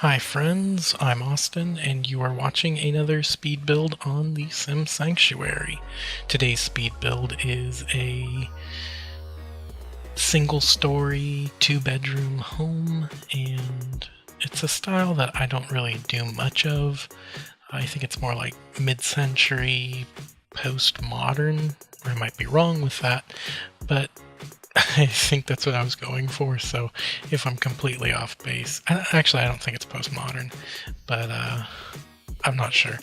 Hi friends, I'm Austin, and you are watching another speed build on the SimSanctuary. Today's speed build is a single-story, two-bedroom home, and it's a style that I don't really do much of. I think it's more like mid-century, post-modern. I might be wrong with that, but I think that's what I was going for, so if I'm completely off base... Actually, I don't think it's postmodern, but I'm not sure.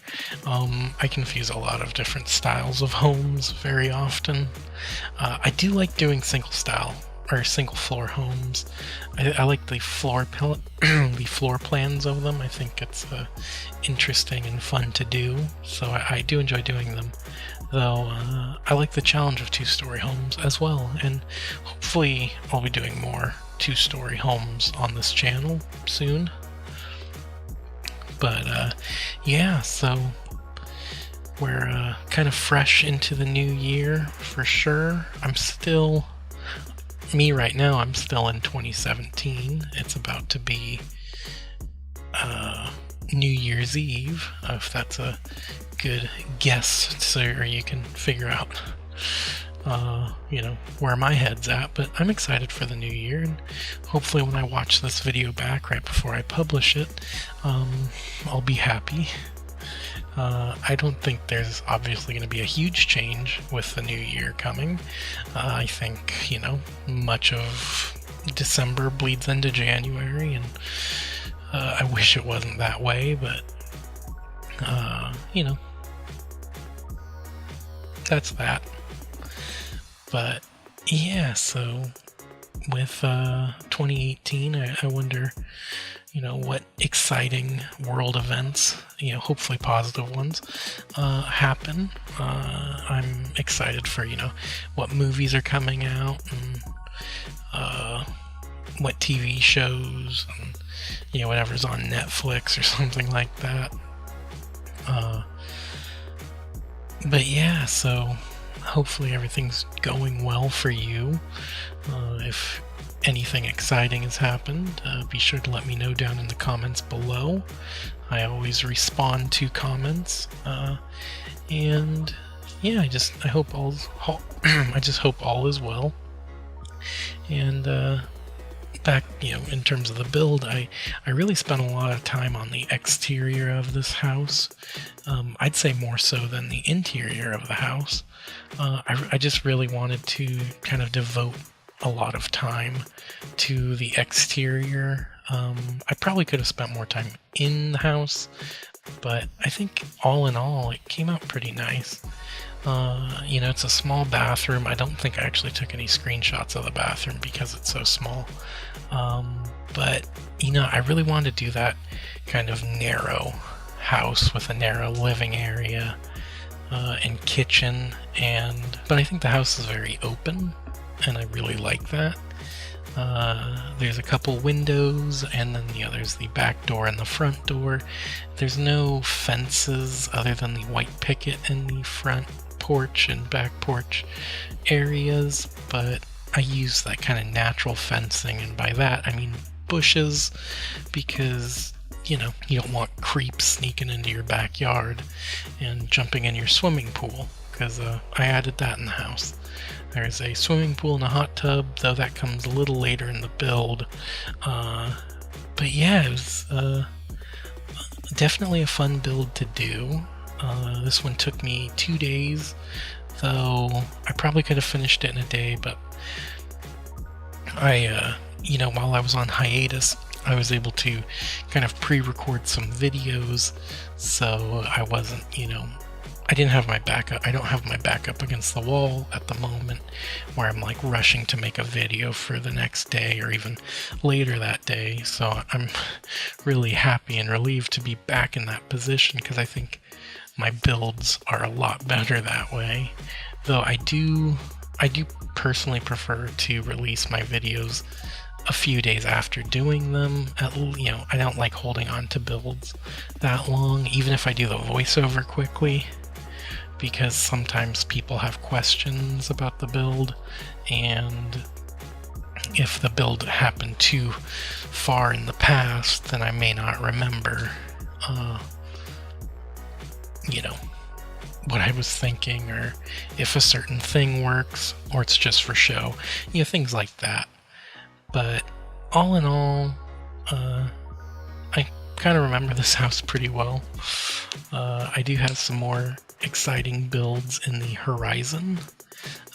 I confuse a lot of different styles of homes very often. I do like doing single floor homes. I like the the floor plans of them. I think it's interesting and fun to do, so I do enjoy doing them. Though I like the challenge of two-story homes as well, and hopefully I'll be doing more two-story homes on this channel soon. But yeah, so we're kind of fresh into the new year for sure. Right now, I'm still in 2017. It's about to be New Year's Eve, if that's a good guess, so you can figure out where my head's at. But I'm excited for the new year, and hopefully when I watch this video back right before I publish it, I'll be happy. I don't think there's obviously going to be a huge change with the new year coming. I think, much of December bleeds into January, and I wish it wasn't that way, but that's that. But yeah, so with 2018, I wonder, what exciting world events, hopefully positive ones, happen. I'm excited for, what movies are coming out, and what TV shows, and, whatever's on Netflix or something like that. But yeah, so hopefully everything's going well for you. If anything exciting has happened, be sure to let me know down in the comments below. I always respond to comments, and yeah, I hope I just hope all is well. And back, in terms of the build, I really spent a lot of time on the exterior of this house. I'd say more so than the interior of the house. I just really wanted to kind of devote a lot of time to the exterior. I probably could have spent more time in the house, but I think all in all, it came out pretty nice. It's a small bathroom. I don't think I actually took any screenshots of the bathroom because it's so small. But, I really wanted to do that kind of narrow house with a narrow living area and kitchen. But I think the house is very open, and I really like that. There's a couple windows, and then there's the back door and the front door. There's no fences other than the white picket in the front porch and back porch areas, but I use that kind of natural fencing, and by that I mean bushes, because you don't want creeps sneaking into your backyard and jumping in your swimming pool, because I added that in the house. There's a swimming pool and a hot tub, though that comes a little later in the build. But yeah, it was definitely a fun build to do. This one took me 2 days, though I probably could have finished it in a day, but while I was on hiatus, I was able to kind of pre-record some videos, so I wasn't, I didn't have my backup. I don't have my backup against the wall at the moment, where I'm like rushing to make a video for the next day or even later that day. So I'm really happy and relieved to be back in that position, because I think my builds are a lot better that way. Though I do personally prefer to release my videos a few days after doing them. I don't like holding on to builds that long, even if I do the voiceover quickly, because sometimes people have questions about the build, and if the build happened too far in the past, then I may not remember, you know, what I was thinking, or if a certain thing works, or it's just for show, things like that. But all in all, I kind of remember this house pretty well. I do have some more exciting builds in the horizon.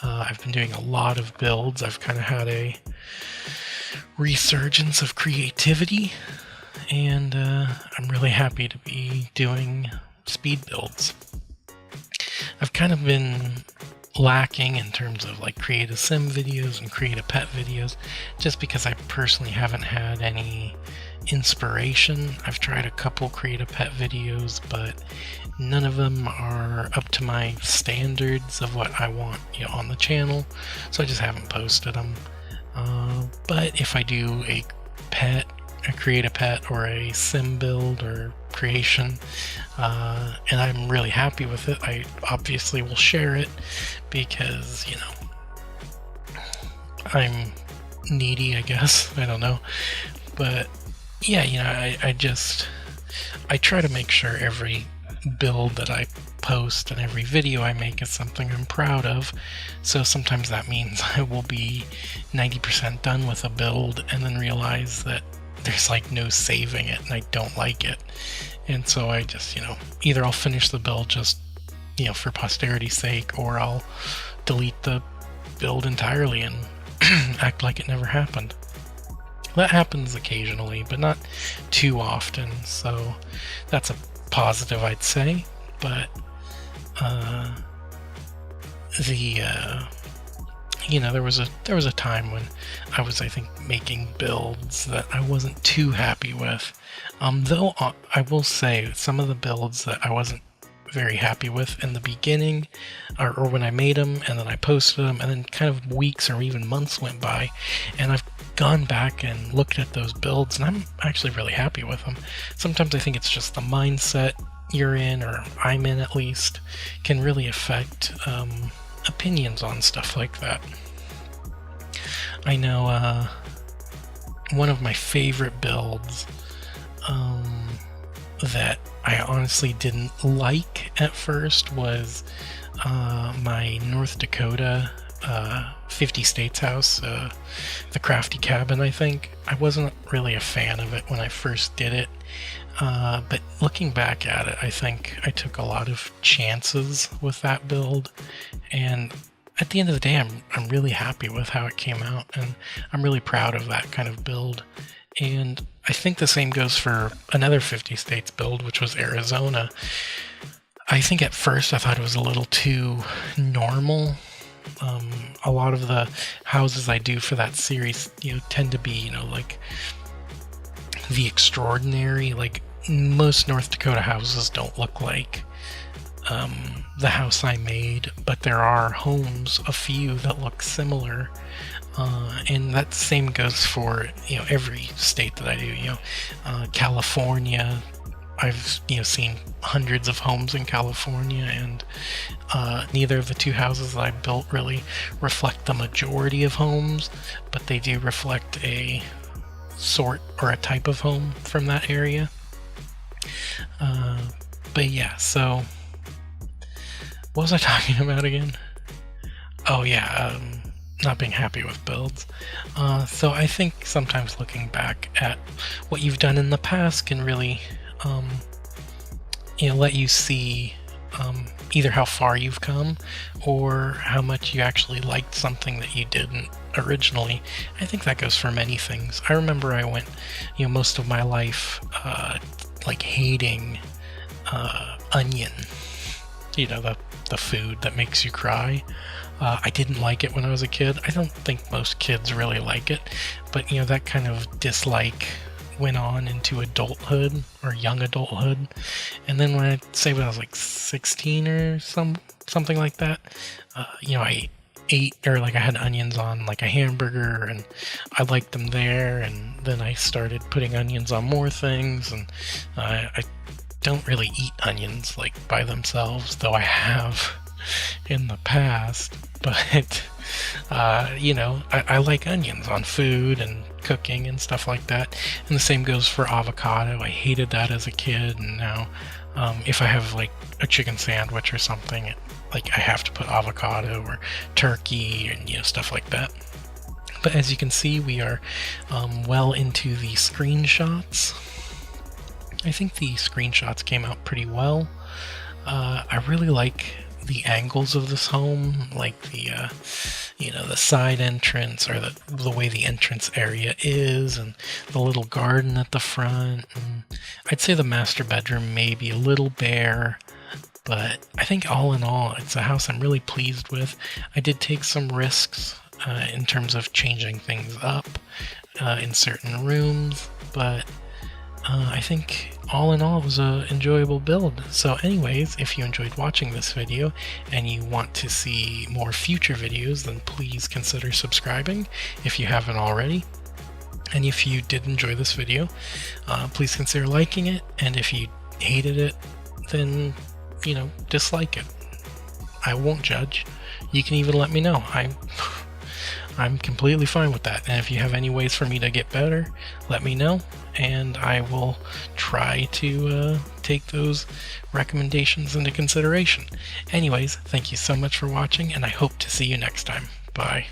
I've been doing a lot of builds. I've kind of had a resurgence of creativity, and I'm really happy to be doing speed builds. I've kind of been lacking in terms of like create a sim videos and create a pet videos, just because I personally haven't had any inspiration. I've tried a couple create a pet videos, but none of them are up to my standards of what I want on the channel, so I just haven't posted them. But if I do a create a pet or a sim build or creation, and I'm really happy with it, I obviously will share it, because I'm needy, I guess. I don't know, but yeah, I try to make sure every build that I post and every video I make is something I'm proud of. So sometimes that means I will be 90% done with a build and then realize that there's like no saving it and I don't like it. And so I just, either I'll finish the build just, for posterity's sake, or I'll delete the build entirely and act like it never happened. That happens occasionally, but not too often, so that's a positive, I'd say. But there was a time when I was, I think, making builds that I wasn't too happy with. Though I will say some of the builds that I wasn't very happy with in the beginning, or when I made them and then I posted them, and then kind of weeks or even months went by, and I've gone back and looked at those builds, and I'm actually really happy with them. Sometimes I think it's just the mindset you're in, or I'm in at least, can really affect opinions on stuff like that. I know one of my favorite builds that I honestly didn't like at first was my North Dakota 50 States house, the Crafty Cabin, I think. I wasn't really a fan of it when I first did it, but looking back at it, I think I took a lot of chances with that build, and at the end of the day, I'm really happy with how it came out, and I'm really proud of that kind of build. And I think the same goes for another 50 States build, which was Arizona. I think at first I thought it was a little too normal. A lot of the houses I do for that series, tend to be, like the extraordinary. Like most North Dakota houses don't look like the house I made, but there are homes, a few, that look similar. And that same goes for every state that I do. California, I've seen hundreds of homes in California, and neither of the two houses that I built really reflect the majority of homes, but they do reflect a sort or a type of home from that area. But yeah, so what was I talking about again? Oh yeah, not being happy with builds. So I think sometimes looking back at what you've done in the past can really let you see either how far you've come or how much you actually liked something that you didn't originally. I think that goes for many things. I remember I went most of my life like hating onion, the food that makes you cry. I didn't like it when I was a kid. I don't think most kids really like it, but that kind of dislike went on into adulthood or young adulthood. And then when I was like 16 or something like that, I ate, or like I had onions on like a hamburger, and I liked them there, and then I started putting onions on more things, and I don't really eat onions like by themselves, though I have in the past, but you know, I like onions on food and cooking and stuff like that. And the same goes for avocado. I hated that as a kid, and now if I have like a chicken sandwich or something, like I have to put avocado or turkey and stuff like that. But as you can see, we are well into the screenshots. I think the screenshots came out pretty well. I really like the angles of this home, like the the side entrance, or the way the entrance area is, and the little garden at the front. And I'd say the master bedroom may be a little bare, but I think all in all, it's a house I'm really pleased with. I did take some risks in terms of changing things up in certain rooms, but I think all in all it was an enjoyable build. So anyways, if you enjoyed watching this video and you want to see more future videos, then please consider subscribing if you haven't already. And if you did enjoy this video, please consider liking it. And if you hated it, then, dislike it. I won't judge. You can even let me know. I'm completely fine with that. And if you have any ways for me to get better, let me know, and I will try to take those recommendations into consideration. Anyways, thank you so much for watching, and I hope to see you next time. Bye.